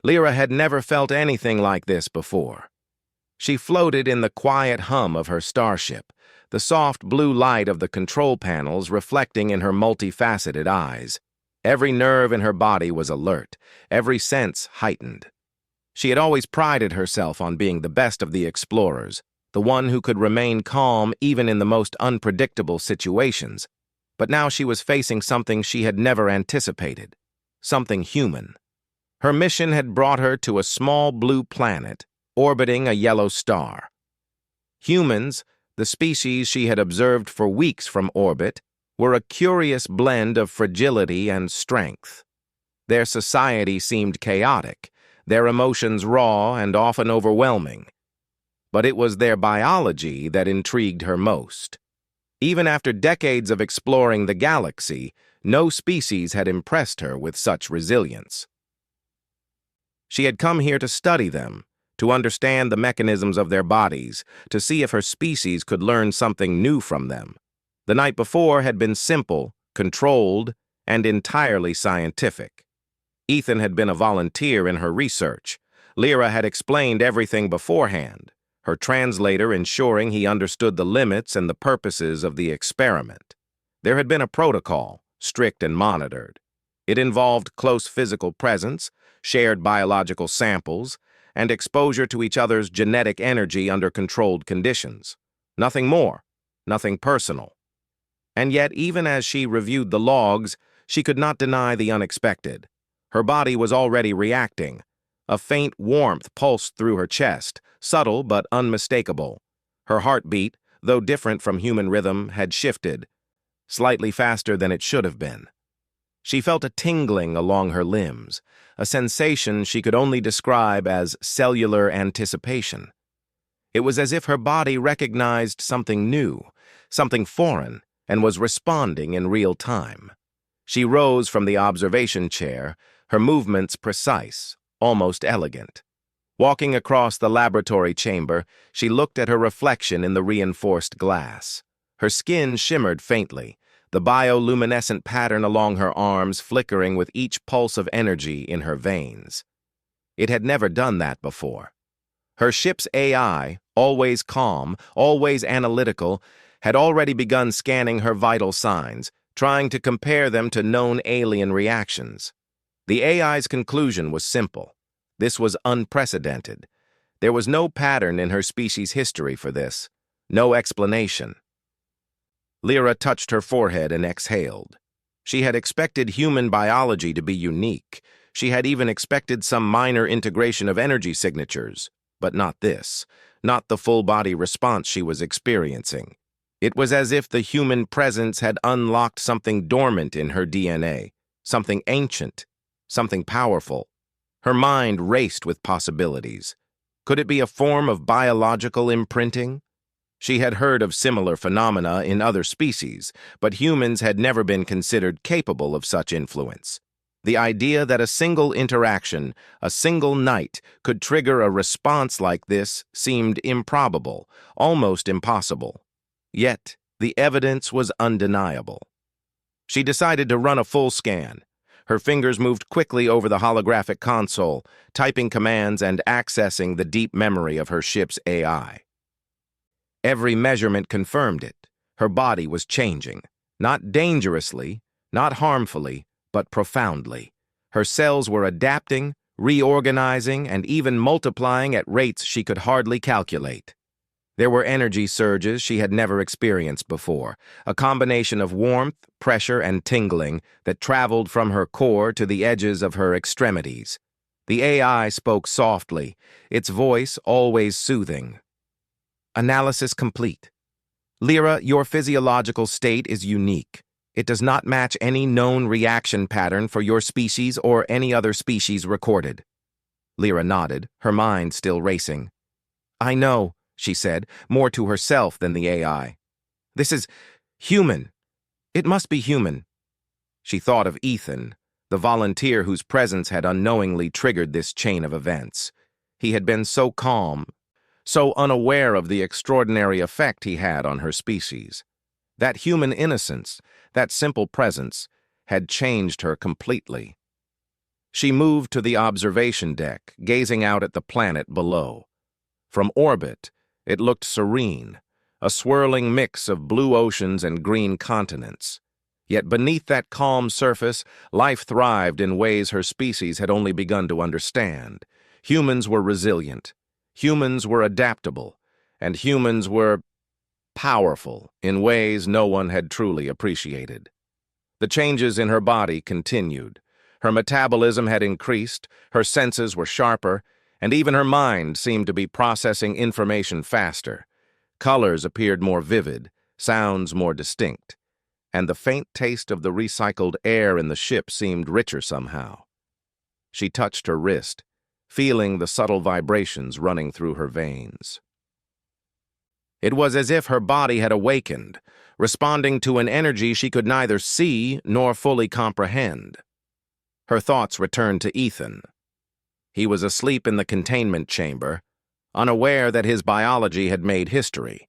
Lyra had never felt anything like this before. She floated in the quiet hum of her starship, the soft blue light of the control panels reflecting in her multifaceted eyes. Every nerve in her body was alert, every sense heightened. She had always prided herself on being the best of the explorers, the one who could remain calm even in the most unpredictable situations. But now she was facing something she had never anticipated, something human. Her mission had brought her to a small blue planet, orbiting a yellow star. Humans, the species she had observed for weeks from orbit, were a curious blend of fragility and strength. Their society seemed chaotic, their emotions raw and often overwhelming. But it was their biology that intrigued her most. Even after decades of exploring the galaxy, no species had impressed her with such resilience. She had come here to study them, to understand the mechanisms of their bodies, to see if her species could learn something new from them. The night before had been simple, controlled, and entirely scientific. Ethan had been a volunteer in her research. Lyra had explained everything beforehand, her translator ensuring he understood the limits and the purposes of the experiment. There had been a protocol, strict and monitored. It involved close physical presence, shared biological samples, and exposure to each other's genetic energy under controlled conditions. Nothing more, nothing personal. And yet, even as she reviewed the logs, she could not deny the unexpected. Her body was already reacting. A faint warmth pulsed through her chest, subtle but unmistakable. Her heartbeat, though different from human rhythm, had shifted, slightly faster than it should have been. She felt a tingling along her limbs, a sensation she could only describe as cellular anticipation. It was as if her body recognized something new, something foreign, and was responding in real time. She rose from the observation chair, her movements precise, almost elegant. Walking across the laboratory chamber, she looked at her reflection in the reinforced glass. Her skin shimmered faintly, the bioluminescent pattern along her arms flickering with each pulse of energy in her veins. It had never done that before. Her ship's AI, always calm, always analytical, had already begun scanning her vital signs, trying to compare them to known alien reactions. The AI's conclusion was simple. This was unprecedented. There was no pattern in her species' history for this, no explanation. Lyra touched her forehead and exhaled. She had expected human biology to be unique. She had even expected some minor integration of energy signatures, but not this, not the full-body response she was experiencing. It was as if the human presence had unlocked something dormant in her DNA, something ancient, something powerful. Her mind raced with possibilities. Could it be a form of biological imprinting? She had heard of similar phenomena in other species, but humans had never been considered capable of such influence. The idea that a single interaction, a single night, could trigger a response like this seemed improbable, almost impossible. Yet, the evidence was undeniable. She decided to run a full scan. Her fingers moved quickly over the holographic console, typing commands and accessing the deep memory of her ship's AI. Every measurement confirmed it. Her body was changing, not dangerously, not harmfully, but profoundly. Her cells were adapting, reorganizing, and even multiplying at rates she could hardly calculate. There were energy surges she had never experienced before, a combination of warmth, pressure, and tingling that traveled from her core to the edges of her extremities. The AI spoke softly, its voice always soothing. Analysis complete. Lyra, your physiological state is unique. It does not match any known reaction pattern for your species or any other species recorded. Lyra nodded, her mind still racing. I know, she said, more to herself than the AI. This is human. It must be human. She thought of Ethan, the volunteer whose presence had unknowingly triggered this chain of events. He had been so calm, so unaware of the extraordinary effect he had on her species. That human innocence, that simple presence, had changed her completely. She moved to the observation deck, gazing out at the planet below. From orbit, it looked serene, a swirling mix of blue oceans and green continents. Yet beneath that calm surface, life thrived in ways her species had only begun to understand. Humans were resilient, humans were adaptable, and humans were powerful in ways no one had truly appreciated. The changes in her body continued. Her metabolism had increased, her senses were sharper, and even her mind seemed to be processing information faster. Colors appeared more vivid, sounds more distinct, and the faint taste of the recycled air in the ship seemed richer somehow. She touched her wrist, feeling the subtle vibrations running through her veins. It was as if her body had awakened, responding to an energy she could neither see nor fully comprehend. Her thoughts returned to Ethan. He was asleep in the containment chamber, unaware that his biology had made history.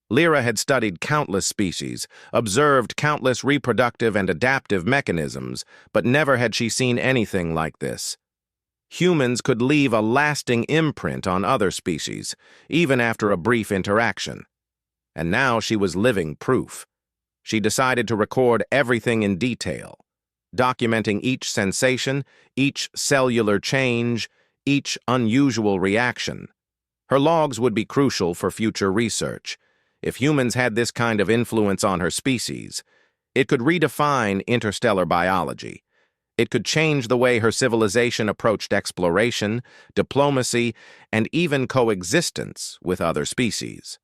Lyra had studied countless species, observed countless reproductive and adaptive mechanisms, but never had she seen anything like this. Humans could leave a lasting imprint on other species, even after a brief interaction. And now she was living proof. She decided to record everything in detail, documenting each sensation, each cellular change, each unusual reaction. Her logs would be crucial for future research. If humans had this kind of influence on her species, it could redefine interstellar biology. It could change the way her civilization approached exploration, diplomacy, and even coexistence with other species.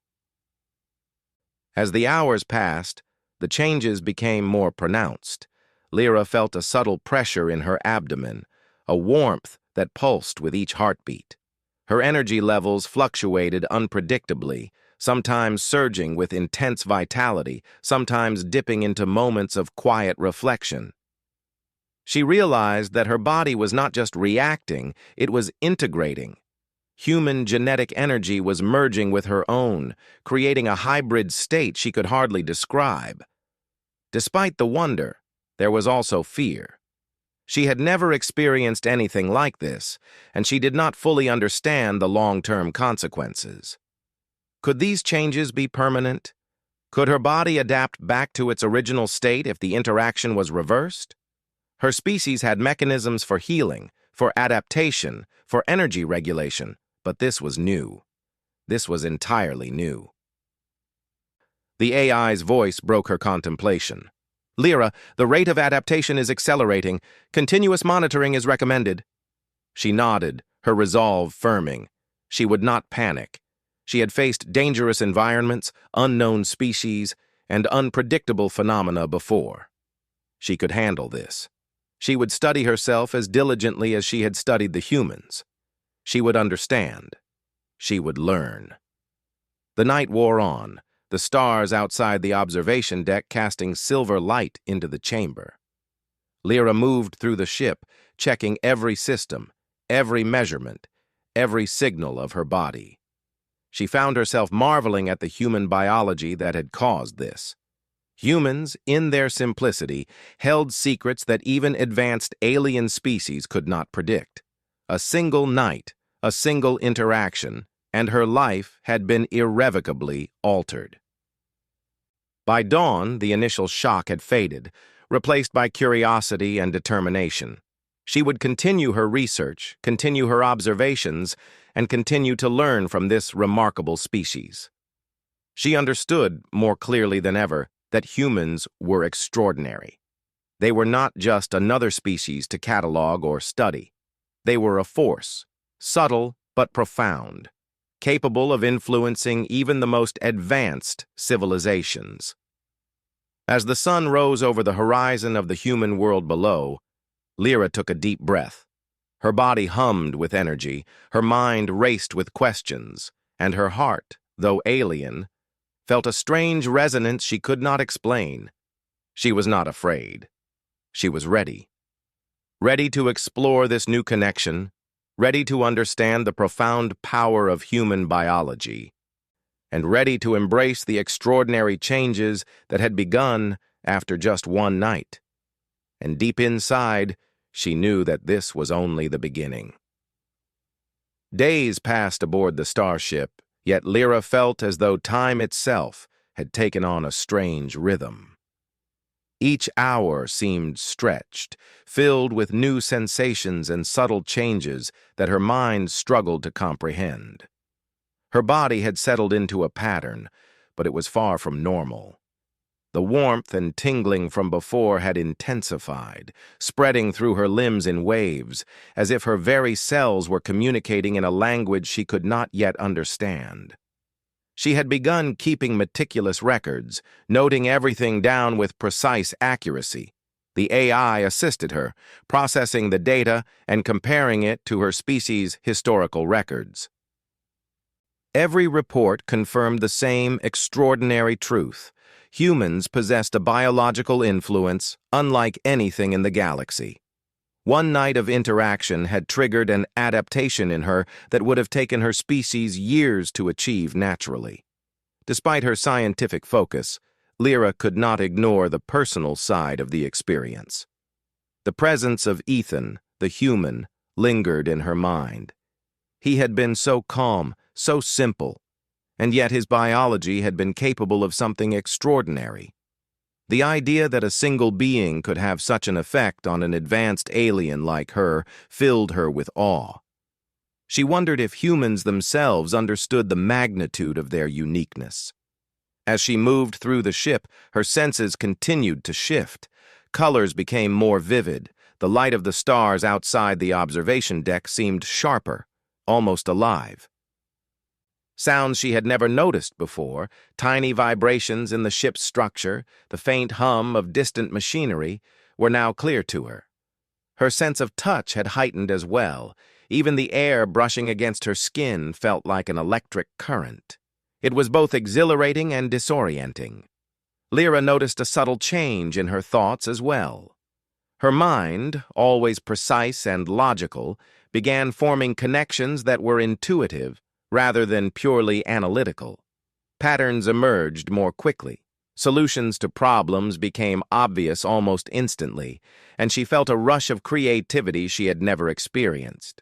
As the hours passed, the changes became more pronounced. Lyra felt a subtle pressure in her abdomen, a warmth that pulsed with each heartbeat. Her energy levels fluctuated unpredictably, sometimes surging with intense vitality, sometimes dipping into moments of quiet reflection. She realized that her body was not just reacting, it was integrating. Human genetic energy was merging with her own, creating a hybrid state she could hardly describe. Despite the wonder, there was also fear. She had never experienced anything like this, and she did not fully understand the long-term consequences. Could these changes be permanent? Could her body adapt back to its original state if the interaction was reversed? Her species had mechanisms for healing, for adaptation, for energy regulation, but this was new. This was entirely new. The AI's voice broke her contemplation. "Lyra, the rate of adaptation is accelerating. Continuous monitoring is recommended." She nodded, her resolve firming. She would not panic. She had faced dangerous environments, unknown species, and unpredictable phenomena before. She could handle this. She would study herself as diligently as she had studied the humans. She would understand. She would learn. The night wore on, the stars outside the observation deck casting silver light into the chamber. Lyra moved through the ship, checking every system, every measurement, every signal of her body. She found herself marveling at the human biology that had caused this. Humans, in their simplicity, held secrets that even advanced alien species could not predict. A single night, a single interaction, and her life had been irrevocably altered. By dawn, the initial shock had faded, replaced by curiosity and determination. She would continue her research, continue her observations, and continue to learn from this remarkable species. She understood, more clearly than ever, that humans were extraordinary. They were not just another species to catalog or study. They were a force, subtle but profound, capable of influencing even the most advanced civilizations. As the sun rose over the horizon of the human world below, Lyra took a deep breath. Her body hummed with energy, her mind raced with questions, and her heart, though alien, felt a strange resonance she could not explain. She was not afraid. She was ready. Ready to explore this new connection, ready to understand the profound power of human biology, and ready to embrace the extraordinary changes that had begun after just one night. And deep inside, she knew that this was only the beginning. Days passed aboard the starship, yet Lyra felt as though time itself had taken on a strange rhythm. Each hour seemed stretched, filled with new sensations and subtle changes that her mind struggled to comprehend. Her body had settled into a pattern, but it was far from normal. The warmth and tingling from before had intensified, spreading through her limbs in waves, as if her very cells were communicating in a language she could not yet understand. She had begun keeping meticulous records, noting everything down with precise accuracy. The AI assisted her, processing the data and comparing it to her species' historical records. Every report confirmed the same extraordinary truth. Humans possessed a biological influence unlike anything in the galaxy. One night of interaction had triggered an adaptation in her that would have taken her species years to achieve naturally. Despite her scientific focus, Lyra could not ignore the personal side of the experience. The presence of Ethan, the human, lingered in her mind. He had been so calm, so simple, and yet his biology had been capable of something extraordinary. The idea that a single being could have such an effect on an advanced alien like her filled her with awe. She wondered if humans themselves understood the magnitude of their uniqueness. As she moved through the ship, her senses continued to shift. Colors became more vivid. The light of the stars outside the observation deck seemed sharper, almost alive. Sounds she had never noticed before, tiny vibrations in the ship's structure, the faint hum of distant machinery, were now clear to her. Her sense of touch had heightened as well. Even the air brushing against her skin felt like an electric current. It was both exhilarating and disorienting. Lyra noticed a subtle change in her thoughts as well. Her mind, always precise and logical, began forming connections that were intuitive rather than purely analytical. Patterns emerged more quickly. Solutions to problems became obvious almost instantly, and she felt a rush of creativity she had never experienced.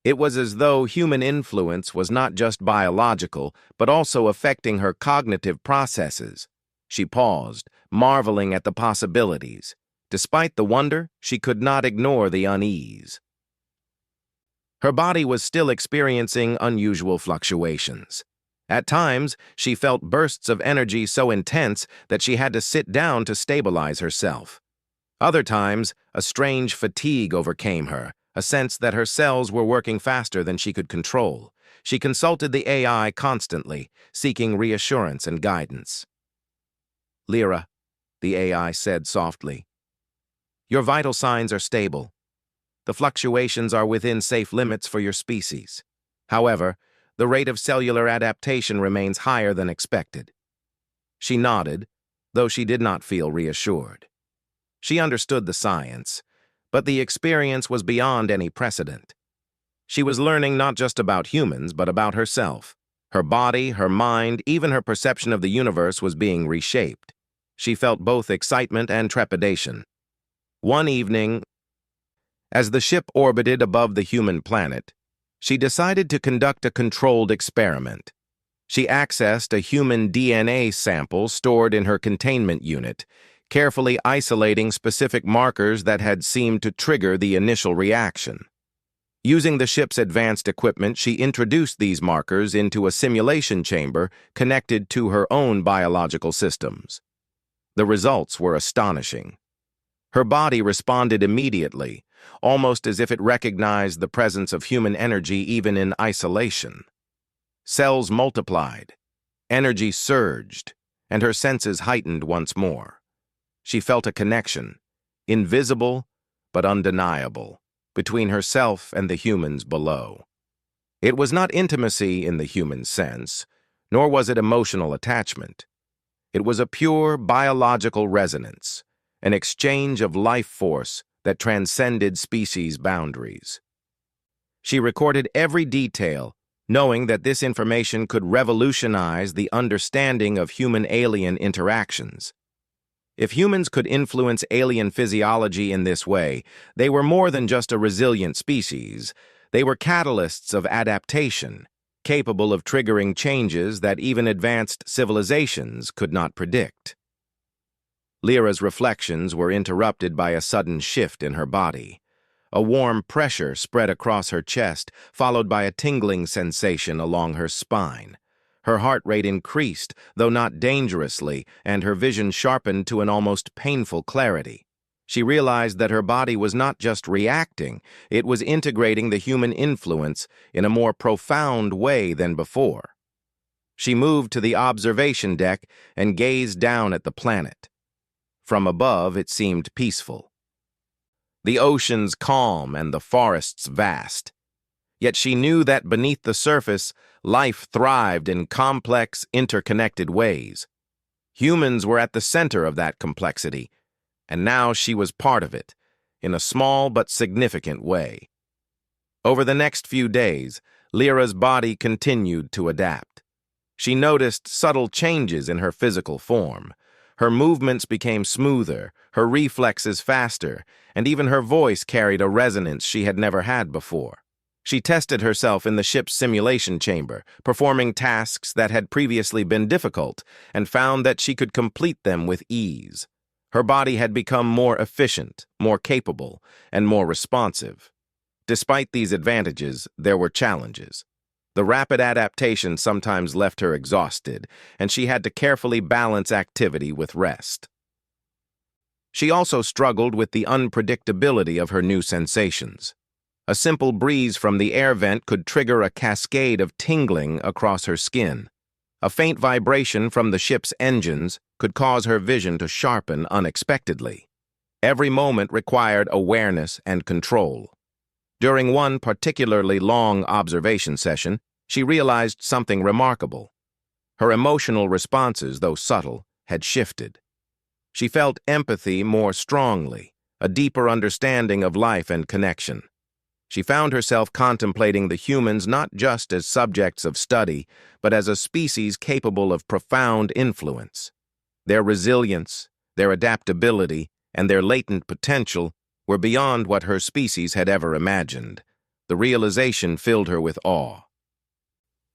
It was as though human influence was not just biological, but also affecting her cognitive processes. She paused, marveling at the possibilities. Despite the wonder, she could not ignore the unease. Her body was still experiencing unusual fluctuations. At times, she felt bursts of energy so intense that she had to sit down to stabilize herself. Other times, a strange fatigue overcame her, a sense that her cells were working faster than she could control. She consulted the AI constantly, seeking reassurance and guidance. "Lyra," the AI said softly, "your vital signs are stable. The fluctuations are within safe limits for your species. However, the rate of cellular adaptation remains higher than expected." She nodded, though she did not feel reassured. She understood the science, but the experience was beyond any precedent. She was learning not just about humans, but about herself. Her body, her mind, even her perception of the universe was being reshaped. She felt both excitement and trepidation. One evening, as the ship orbited above the human planet, she decided to conduct a controlled experiment. She accessed a human DNA sample stored in her containment unit, carefully isolating specific markers that had seemed to trigger the initial reaction. Using the ship's advanced equipment, she introduced these markers into a simulation chamber connected to her own biological systems. The results were astonishing. Her body responded immediately, almost as if it recognized the presence of human energy even in isolation. Cells multiplied, energy surged, and her senses heightened once more. She felt a connection, invisible but undeniable, between herself and the humans below. It was not intimacy in the human sense, nor was it emotional attachment. It was a pure biological resonance, an exchange of life force that transcended species boundaries. She recorded every detail, knowing that this information could revolutionize the understanding of human-alien interactions. If humans could influence alien physiology in this way, they were more than just a resilient species. They were catalysts of adaptation, capable of triggering changes that even advanced civilizations could not predict. Lyra's reflections were interrupted by a sudden shift in her body. A warm pressure spread across her chest, followed by a tingling sensation along her spine. Her heart rate increased, though not dangerously, and her vision sharpened to an almost painful clarity. She realized that her body was not just reacting, it was integrating the human influence in a more profound way than before. She moved to the observation deck and gazed down at the planet. From above, it seemed peaceful. The oceans calm and the forests vast. Yet she knew that beneath the surface, life thrived in complex, interconnected ways. Humans were at the center of that complexity, and now she was part of it, in a small but significant way. Over the next few days, Lyra's body continued to adapt. She noticed subtle changes in her physical form. Her movements became smoother, her reflexes faster, and even her voice carried a resonance she had never had before. She tested herself in the ship's simulation chamber, performing tasks that had previously been difficult, and found that she could complete them with ease. Her body had become more efficient, more capable, and more responsive. Despite these advantages, there were challenges. The rapid adaptation sometimes left her exhausted, and she had to carefully balance activity with rest. She also struggled with the unpredictability of her new sensations. A simple breeze from the air vent could trigger a cascade of tingling across her skin. A faint vibration from the ship's engines could cause her vision to sharpen unexpectedly. Every moment required awareness and control. During one particularly long observation session, she realized something remarkable. Her emotional responses, though subtle, had shifted. She felt empathy more strongly, a deeper understanding of life and connection. She found herself contemplating the humans not just as subjects of study, but as a species capable of profound influence. Their resilience, their adaptability, and their latent potential were beyond what her species had ever imagined. The realization filled her with awe.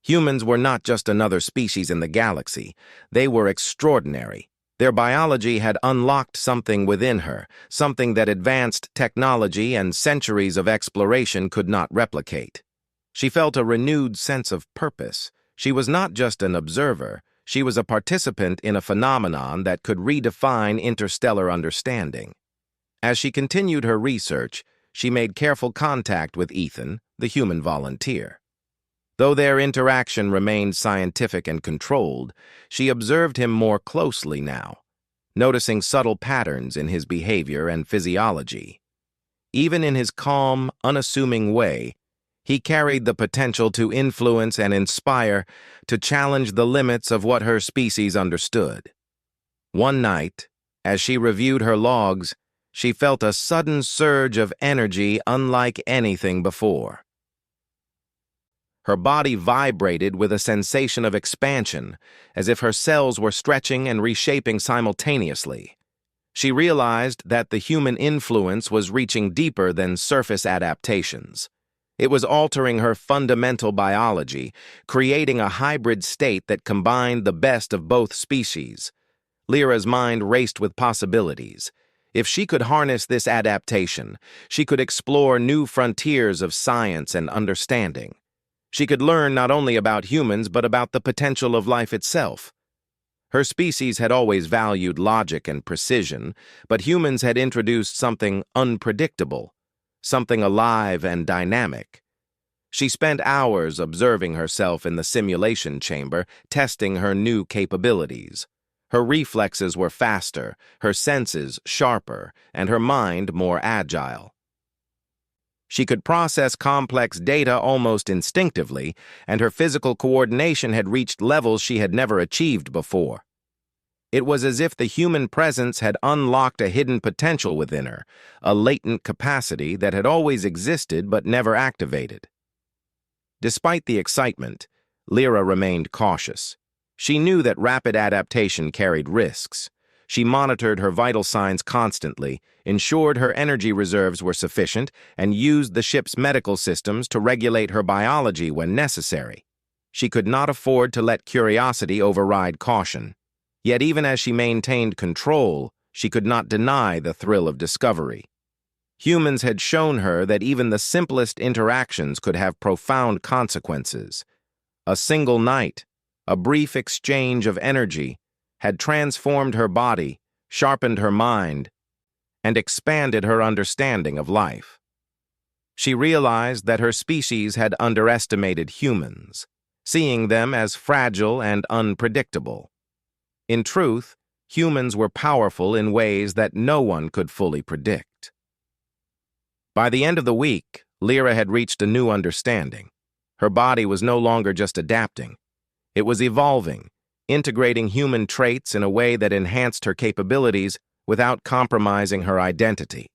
Humans were not just another species in the galaxy. They were extraordinary. Their biology had unlocked something within her, something that advanced technology and centuries of exploration could not replicate. She felt a renewed sense of purpose. She was not just an observer, she was a participant in a phenomenon that could redefine interstellar understanding. As she continued her research, she made careful contact with Ethan, the human volunteer. Though their interaction remained scientific and controlled, she observed him more closely now, noticing subtle patterns in his behavior and physiology. Even in his calm, unassuming way, he carried the potential to influence and inspire, to challenge the limits of what her species understood. One night, as she reviewed her logs, she felt a sudden surge of energy unlike anything before. Her body vibrated with a sensation of expansion, as if her cells were stretching and reshaping simultaneously. She realized that the human influence was reaching deeper than surface adaptations. It was altering her fundamental biology, creating a hybrid state that combined the best of both species. Lyra's mind raced with possibilities. If she could harness this adaptation, she could explore new frontiers of science and understanding. She could learn not only about humans but about the potential of life itself. Her species had always valued logic and precision, but humans had introduced something unpredictable, something alive and dynamic. She spent hours observing herself in the simulation chamber, testing her new capabilities. Her reflexes were faster, her senses sharper, and her mind more agile. She could process complex data almost instinctively, and her physical coordination had reached levels she had never achieved before. It was as if the human presence had unlocked a hidden potential within her, a latent capacity that had always existed but never activated. Despite the excitement, Lyra remained cautious. She knew that rapid adaptation carried risks. She monitored her vital signs constantly, ensured her energy reserves were sufficient, and used the ship's medical systems to regulate her biology when necessary. She could not afford to let curiosity override caution. Yet even as she maintained control, she could not deny the thrill of discovery. Humans had shown her that even the simplest interactions could have profound consequences. A single night, a brief exchange of energy, had transformed her body, sharpened her mind, and expanded her understanding of life. She realized that her species had underestimated humans, seeing them as fragile and unpredictable. In truth, humans were powerful in ways that no one could fully predict. By the end of the week, Lyra had reached a new understanding. Her body was no longer just adapting. It was evolving, integrating human traits in a way that enhanced her capabilities without compromising her identity.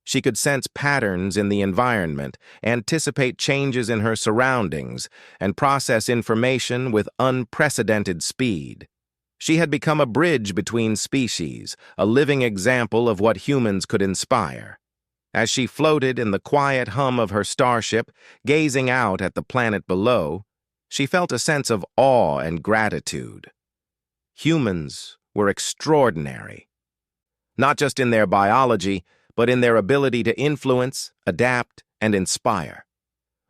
She could sense patterns in the environment, anticipate changes in her surroundings, and process information with unprecedented speed. She had become a bridge between species, a living example of what humans could inspire. As she floated in the quiet hum of her starship, gazing out at the planet below, she felt a sense of awe and gratitude. Humans were extraordinary, not just in their biology, but in their ability to influence, adapt, and inspire.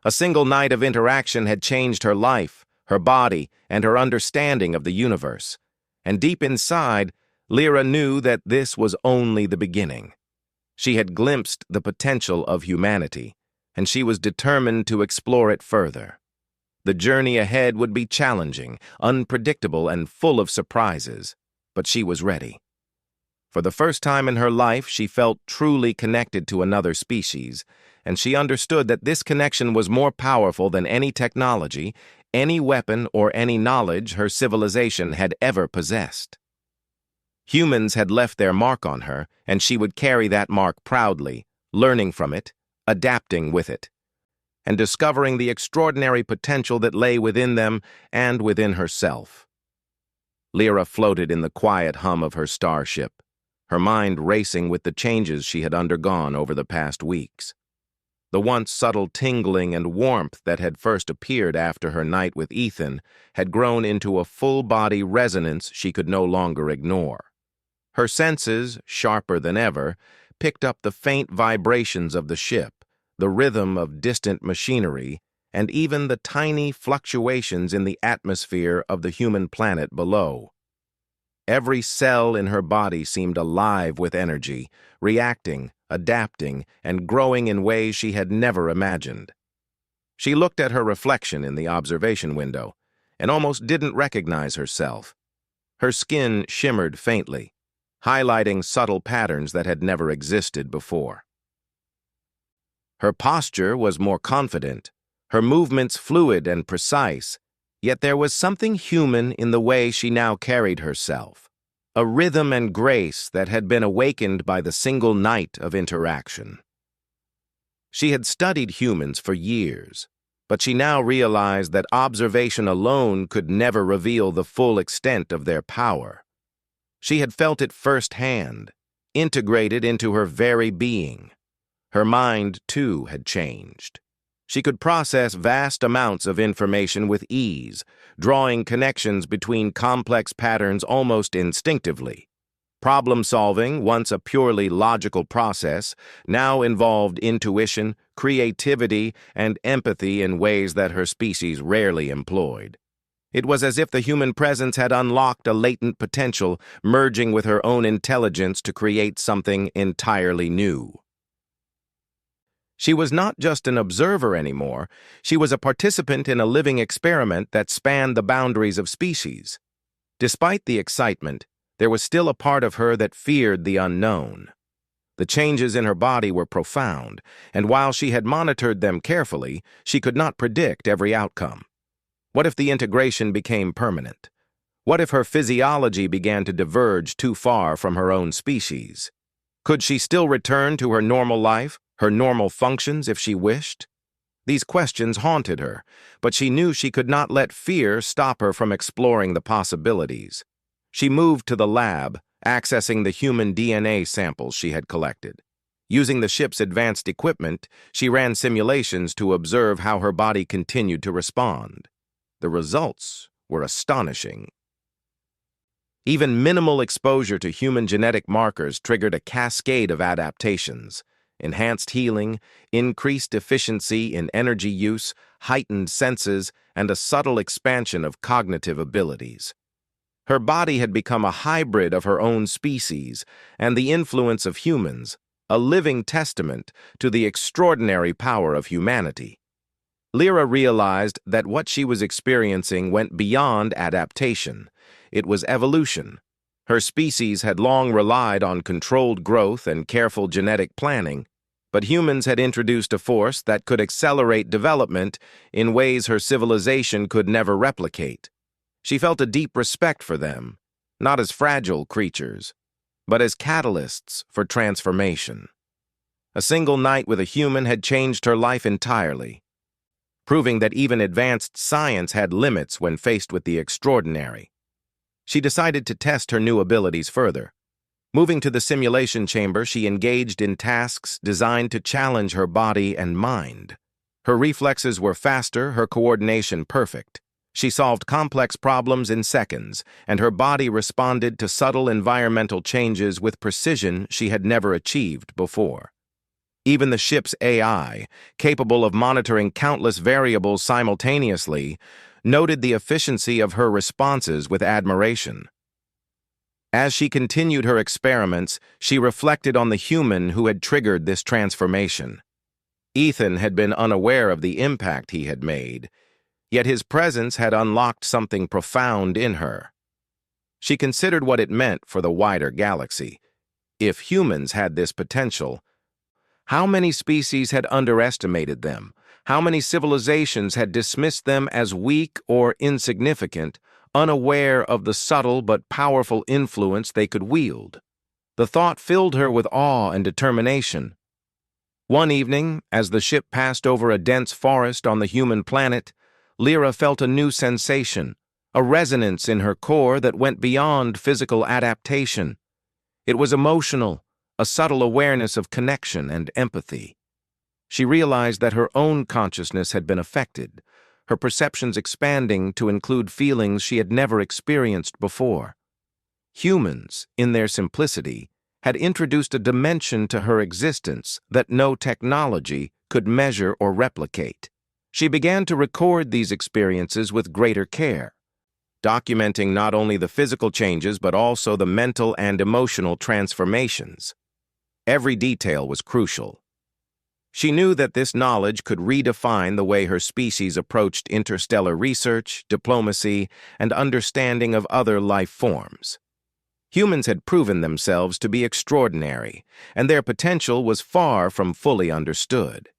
A single night of interaction had changed her life, her body, and her understanding of the universe. And deep inside, Lyra knew that this was only the beginning. She had glimpsed the potential of humanity, and she was determined to explore it further. The journey ahead would be challenging, unpredictable, and full of surprises, but she was ready. For the first time in her life, she felt truly connected to another species, and she understood that this connection was more powerful than any technology, any weapon, or any knowledge her civilization had ever possessed. Humans had left their mark on her, and she would carry that mark proudly, learning from it, adapting with it, and discovering the extraordinary potential that lay within them and within herself. Lyra floated in the quiet hum of her starship, her mind racing with the changes she had undergone over the past weeks. The once subtle tingling and warmth that had first appeared after her night with Ethan had grown into a full-body resonance she could no longer ignore. Her senses, sharper than ever, picked up the faint vibrations of the ship, the rhythm of distant machinery, and even the tiny fluctuations in the atmosphere of the human planet below. Every cell in her body seemed alive with energy, reacting, adapting, and growing in ways she had never imagined. She looked at her reflection in the observation window and almost didn't recognize herself. Her skin shimmered faintly, highlighting subtle patterns that had never existed before. Her posture was more confident, her movements fluid and precise, yet there was something human in the way she now carried herself, a rhythm and grace that had been awakened by the single night of interaction. She had studied humans for years, but she now realized that observation alone could never reveal the full extent of their power. She had felt it firsthand, integrated into her very being. Her mind, too, had changed. She could process vast amounts of information with ease, drawing connections between complex patterns almost instinctively. Problem-solving, once a purely logical process, now involved intuition, creativity, and empathy in ways that her species rarely employed. It was as if the human presence had unlocked a latent potential, merging with her own intelligence to create something entirely new. She was not just an observer anymore, she was a participant in a living experiment that spanned the boundaries of species. Despite the excitement, there was still a part of her that feared the unknown. The changes in her body were profound, and while she had monitored them carefully, she could not predict every outcome. What if the integration became permanent? What if her physiology began to diverge too far from her own species? Could she still return to her normal life, her normal functions if she wished? These questions haunted her, but she knew she could not let fear stop her from exploring the possibilities. She moved to the lab, accessing the human DNA samples she had collected. Using the ship's advanced equipment, she ran simulations to observe how her body continued to respond. The results were astonishing. Even minimal exposure to human genetic markers triggered a cascade of adaptations: enhanced healing, increased efficiency in energy use, heightened senses, and a subtle expansion of cognitive abilities. Her body had become a hybrid of her own species and the influence of humans, a living testament to the extraordinary power of humanity. Lyra realized that what she was experiencing went beyond adaptation. It was evolution. Her species had long relied on controlled growth and careful genetic planning, but humans had introduced a force that could accelerate development in ways her civilization could never replicate. She felt a deep respect for them, not as fragile creatures, but as catalysts for transformation. A single night with a human had changed her life entirely, proving that even advanced science had limits when faced with the extraordinary. She decided to test her new abilities further. Moving to the simulation chamber, she engaged in tasks designed to challenge her body and mind. Her reflexes were faster, her coordination perfect. She solved complex problems in seconds, and her body responded to subtle environmental changes with precision she had never achieved before. Even the ship's AI, capable of monitoring countless variables simultaneously, noted the efficiency of her responses with admiration. As she continued her experiments, she reflected on the human who had triggered this transformation. Ethan had been unaware of the impact he had made, yet his presence had unlocked something profound in her. She considered what it meant for the wider galaxy. If humans had this potential, how many species had underestimated them? How many civilizations had dismissed them as weak or insignificant, unaware of the subtle but powerful influence they could wield? The thought filled her with awe and determination. One evening, as the ship passed over a dense forest on the human planet, Lyra felt a new sensation, a resonance in her core that went beyond physical adaptation. It was emotional, a subtle awareness of connection and empathy. She realized that her own consciousness had been affected, her perceptions expanding to include feelings she had never experienced before. Humans, in their simplicity, had introduced a dimension to her existence that no technology could measure or replicate. She began to record these experiences with greater care, documenting not only the physical changes but also the mental and emotional transformations. Every detail was crucial. She knew that this knowledge could redefine the way her species approached interstellar research, diplomacy, and understanding of other life forms. Humans had proven themselves to be extraordinary, and their potential was far from fully understood.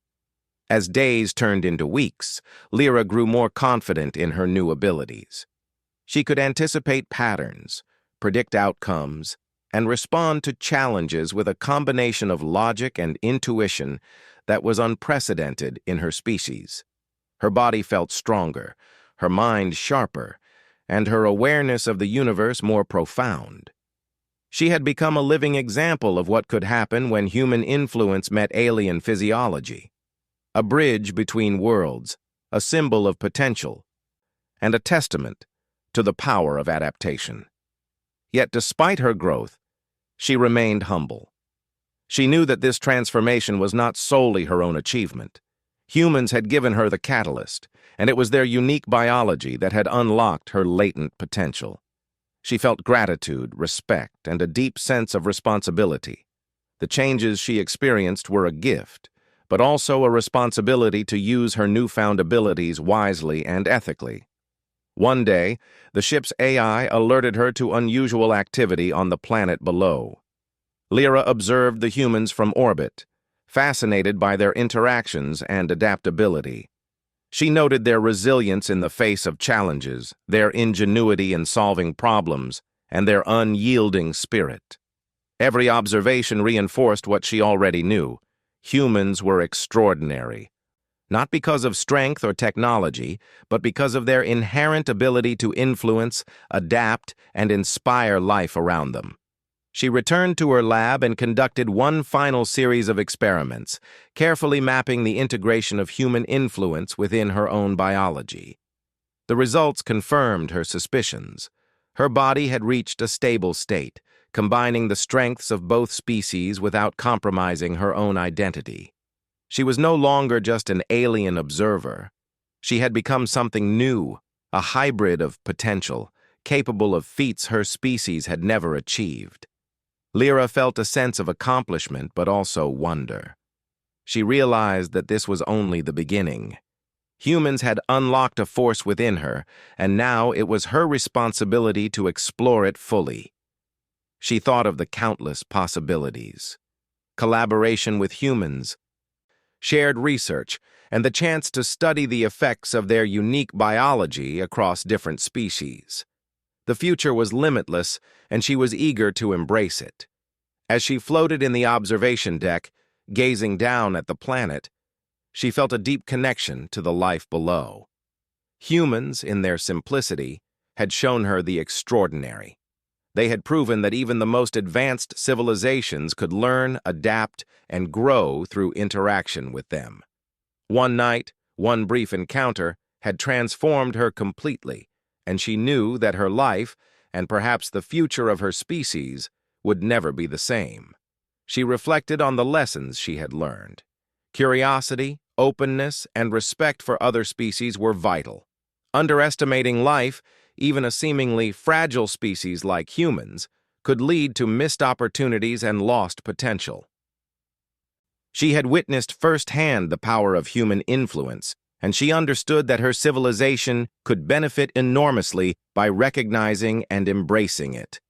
As days turned into weeks, Lyra grew more confident in her new abilities. She could anticipate patterns, predict outcomes, and respond to challenges with a combination of logic and intuition that was unprecedented in her species. Her body felt stronger, her mind sharper, and her awareness of the universe more profound. She had become a living example of what could happen when human influence met alien physiology, a bridge between worlds, a symbol of potential, and a testament to the power of adaptation. Yet despite her growth, she remained humble. She knew that this transformation was not solely her own achievement. Humans had given her the catalyst, and it was their unique biology that had unlocked her latent potential. She felt gratitude, respect, and a deep sense of responsibility. The changes she experienced were a gift, but also a responsibility to use her newfound abilities wisely and ethically. One day, the ship's AI alerted her to unusual activity on the planet below. Lyra observed the humans from orbit, fascinated by their interactions and adaptability. She noted their resilience in the face of challenges, their ingenuity in solving problems, and their unyielding spirit. Every observation reinforced what she already knew. Humans were extraordinary, not because of strength or technology, but because of their inherent ability to influence, adapt, and inspire life around them. She returned to her lab and conducted one final series of experiments, carefully mapping the integration of human influence within her own biology. The results confirmed her suspicions. Her body had reached a stable state, combining the strengths of both species without compromising her own identity. She was no longer just an alien observer. She had become something new, a hybrid of potential, capable of feats her species had never achieved. Lyra felt a sense of accomplishment but also wonder. She realized that this was only the beginning. Humans had unlocked a force within her, and now it was her responsibility to explore it fully. She thought of the countless possibilities. Collaboration with humans, shared research, and the chance to study the effects of their unique biology across different species. The future was limitless, and she was eager to embrace it. As she floated in the observation deck, gazing down at the planet, she felt a deep connection to the life below. Humans, in their simplicity, had shown her the extraordinary. They had proven that even the most advanced civilizations could learn, adapt, and grow through interaction with them. One night, one brief encounter, had transformed her completely, and she knew that her life, and perhaps the future of her species, would never be the same. She reflected on the lessons she had learned. Curiosity, openness, and respect for other species were vital. Underestimating life, even a seemingly fragile species like humans, could lead to missed opportunities and lost potential. She had witnessed firsthand the power of human influence, and she understood that her civilization could benefit enormously by recognizing and embracing it.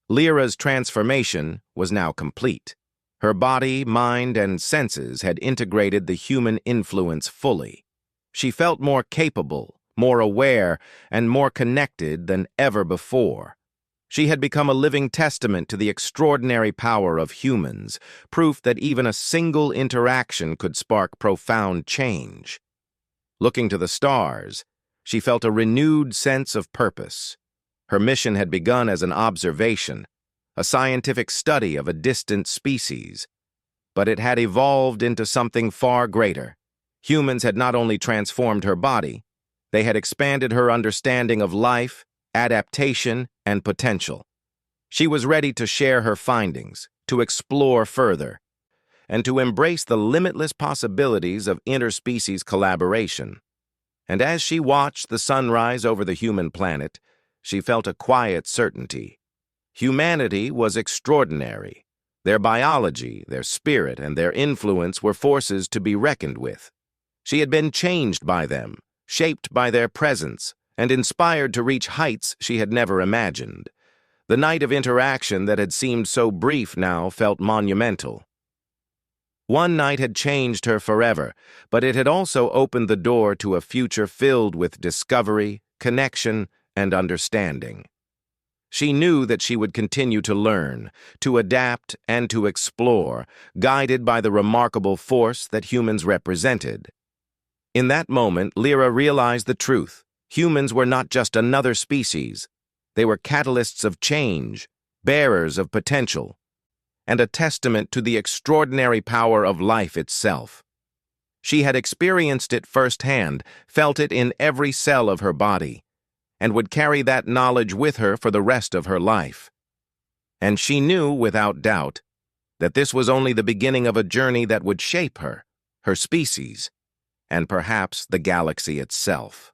Lyra's transformation was now complete. Her body, mind, and senses had integrated the human influence fully. She felt more capable, more aware, and more connected than ever before. She had become a living testament to the extraordinary power of humans, proof that even a single interaction could spark profound change. Looking to the stars, she felt a renewed sense of purpose. Her mission had begun as an observation, a scientific study of a distant species, but it had evolved into something far greater. Humans had not only transformed her body, they had expanded her understanding of life, adaptation, and potential. She was ready to share her findings, to explore further, and to embrace the limitless possibilities of interspecies collaboration. And as she watched the sunrise over the human planet, she felt a quiet certainty. Humanity was extraordinary. Their biology, their spirit, and their influence were forces to be reckoned with. She had been changed by them, shaped by their presence, and inspired to reach heights she had never imagined. The night of interaction that had seemed so brief now felt monumental. One night had changed her forever, but it had also opened the door to a future filled with discovery, connection, and understanding. She knew that she would continue to learn, to adapt, and to explore, guided by the remarkable force that humans represented. In that moment, Lyra realized the truth. Humans were not just another species. They were catalysts of change, bearers of potential, and a testament to the extraordinary power of life itself. She had experienced it firsthand, felt it in every cell of her body, and would carry that knowledge with her for the rest of her life. And she knew, without doubt, that this was only the beginning of a journey that would shape her, her species, and perhaps the galaxy itself.